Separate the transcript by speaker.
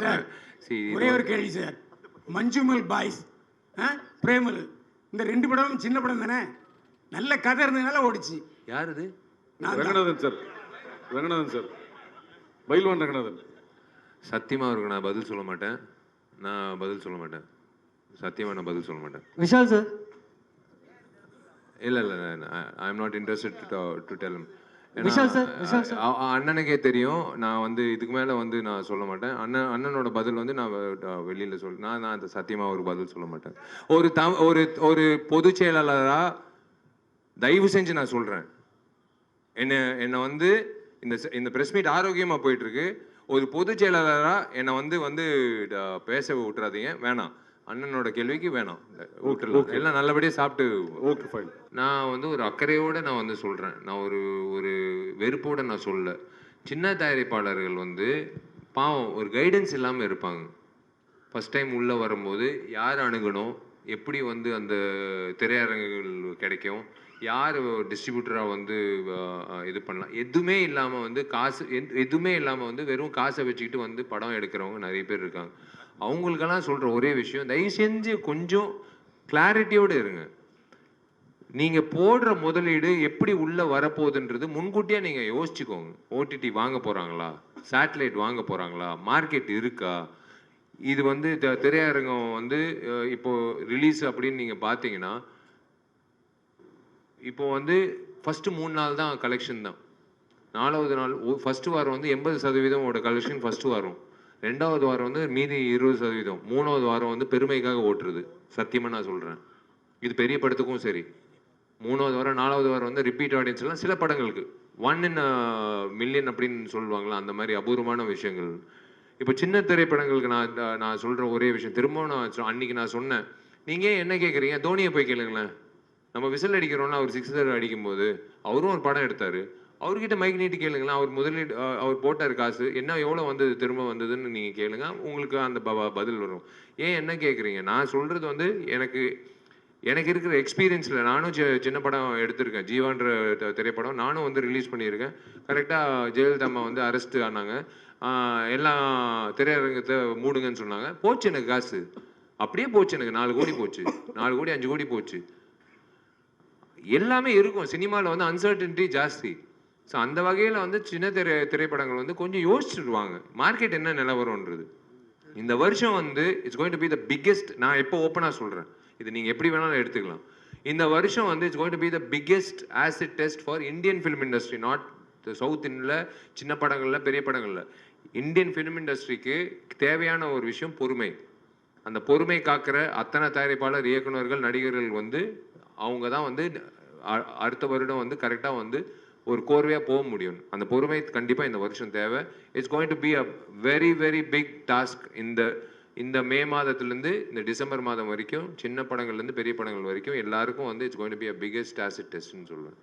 Speaker 1: Sir ஒரே ஒரு கேள்வி சார். மஞ்சுமல் பாய்ஸ், பிரேமல், இந்த 2 படமும் சின்ன படம் தானே, நல்ல கதை இருந்ததுனால ஓடிச்சு.
Speaker 2: யார் இது?
Speaker 3: ரங்கநாதன் சார். ரங்கநாதன் சார், பைல்வான் ரங்கநாதன்.
Speaker 2: சத்தியமா அவருக்கு நான் பதில் சொல்ல மாட்டேன். நான் பதில் சொல்ல மாட்டேன். சத்தியமா நான் பதில் சொல்ல மாட்டேன்.
Speaker 4: விஷால் சார்.
Speaker 2: இல்ல இல்ல, I am not interested to tell him.
Speaker 4: Vishal sir, Vishal sir.
Speaker 2: அண்ணனுக்கே தெரியும், நான் வந்து இதுக்கு மேல வந்து நான் சொல்ல மாட்டேன். அண்ணனோட பதில் வந்து நான் வெளியில நான் அந்த சத்தியமா ஒரு பதில் சொல்ல மாட்டேன். ஒரு பொதுச் செயலாளரா தயவு செஞ்சு நான் சொல்றேன், என்ன வந்து இந்த பிரஸ் மீட் ஆரோக்கியமா போயிட்டு இருக்கு. ஒரு பொதுச் செயலாளரா என்னை வந்து பேச விட்டுறாதீங்க, வேணாம். அண்ணனோட கேள்விக்கு வேணாம், விட்டுறலாம். எல்லாம் நல்லபடியா சாப்பிட்டு.
Speaker 3: Okay fine.
Speaker 2: நான் வந்து ஒரு அக்கறையோட நான் வந்து சொல்றேன், நான் ஒரு வெறுப்போட நான் சொல்ல. சின்ன தயாரிப்பாளர்கள் வந்து பாவம் ஒரு கைடன்ஸ் இல்லாமல் இருப்பாங்க. ஃபர்ஸ்ட் டைம் உள்ளே வரும்போது யார் அணுகணும், எப்படி வந்து அந்த திரையரங்குகள் கிடைக்கும், யார் டிஸ்ட்ரிபியூட்டராக வந்து இது பண்ணலாம், எதுவுமே இல்லாமல் வந்து எதுவுமே இல்லாமல் வந்து வெறும் காசை வச்சுக்கிட்டு வந்து படம் எடுக்கிறவங்க நிறைய பேர் இருக்காங்க. அவங்களுக்கெல்லாம் சொல்கிற ஒரே விஷயம், தயவு செஞ்சு கொஞ்சம் கிளாரிட்டியோடு இருங்க. நீங்கள் போடுற முதலீடு எப்படி உள்ளே வரப்போகுதுன்றது முன்கூட்டியாக நீங்கள் யோசிச்சுக்கோங்க. ஓடிடி வாங்க போகிறாங்களா, சேட்டலைட் வாங்க போகிறாங்களா, மார்க்கெட் இருக்கா, இது வந்து திரையரங்கம் வந்து இப்போது ரிலீஸ் அப்படின்னு நீங்கள் பார்த்தீங்கன்னா, இப்போ வந்து ஃபஸ்ட்டு 3 நாள் தான் கலெக்ஷன் தான். 4வது நாள் ஃபஸ்ட்டு வாரம் வந்து 80% கலெக்ஷன் ஃபஸ்ட்டு வாரம். 2வது வாரம் வந்து மீதி 20%. 3வது வாரம் வந்து பெருமைக்காக ஓட்டுறது. சத்தியமாக நான் சொல்கிறேன், இது பெரிய படத்துக்கும் சரி. 3வது வாரம் 4வது வாரம் வந்து ரிப்பீட் ஆடியன்ஸ்லாம் சில படங்களுக்கு 1 in a million அப்படின்னு சொல்லுவாங்களா, அந்த மாதிரி அபூர்வமான விஷயங்கள். இப்போ சின்ன திரைப்படங்களுக்கு நான் சொல்கிற ஒரே விஷயம், திரும்பவும் நான் அன்னைக்கு நான் சொன்னேன், நீங்கள் என்ன கேட்குறீங்க, தோனியை போய் கேளுங்களேன். நம்ம விசில் அடிக்கிறோன்னா அவர் 6 அடிக்கும்போது அவரும் ஒரு படம் எடுத்தார், அவர்கிட்ட மைக் நீட்டி கேளுங்களேன். அவர் முதலீடு அவர் போட்டார் காசு, என்ன எவ்வளோ வந்தது திரும்ப வந்ததுன்னு நீங்கள் கேளுங்க, உங்களுக்கு அந்த பதில் வரும். ஏன் என்ன கேட்குறீங்க? நான் சொல்கிறது வந்து எனக்கு இருக்கிற எக்ஸ்பீரியன்ஸில் நானும் சின்ன படம் எடுத்திருக்கேன். ஜீவான்ற திரைப்படம் நானும் வந்து ரிலீஸ் பண்ணியிருக்கேன். கரெக்டாக ஜெயலலிதா அம்மா வந்து அரெஸ்ட் ஆனாங்க, எல்லாம் திரையரங்கத்தை மூடுங்கன்னு சொன்னாங்க. போச்சு எனக்கு காசு, அப்படியே போச்சு. எனக்கு 4 கோடி போச்சு, 4 கோடி 5 கோடி போச்சு. எல்லாமே இருக்கும் சினிமாவில் வந்து அன்சர்டனிட்டி ஜாஸ்தி. ஸோ அந்த வகையில் வந்து சின்ன திரைப்படங்கள் வந்து கொஞ்சம் யோசிச்சுடுவாங்க மார்க்கெட் என்ன நிலவரம்ன்றது. இந்த வருஷம் வந்து it's going to be the biggest. நான் எப்போ ஓப்பனாக சொல்கிறேன், இது நீங்கள் எப்படி வேணாலும் எடுத்துக்கலாம். இந்த வருஷம் வந்து it's going to be the biggest acid test for Indian film industry. Not south இந்தியில் சின்ன படங்களில் பெரிய படங்களில், இந்தியன் ஃபிலிம் இண்டஸ்ட்ரிக்கு தேவையான ஒரு விஷயம் பொறுமை. அந்த பொறுமை காக்கிற அத்தனை தயாரிப்பாளர், இயக்குநர்கள், நடிகர்கள் வந்து அவங்க தான் வந்து அடுத்த வருடம் வந்து கரெக்டாக வந்து ஒரு கோர்வையாக போக முடியும். அந்த பொறுமை கண்டிப்பாக இந்த வருஷம் தேவை. It's going to be a very very big task. இந்த மே மாதத்துலேருந்து இந்த டிசம்பர் மாதம் வரைக்கும் சின்ன படங்கள்லேருந்து பெரிய படங்கள் வரைக்கும் எல்லாருக்கும் வந்து it's going to be a biggest acid டெஸ்ட்னு சொல்லுவேன்.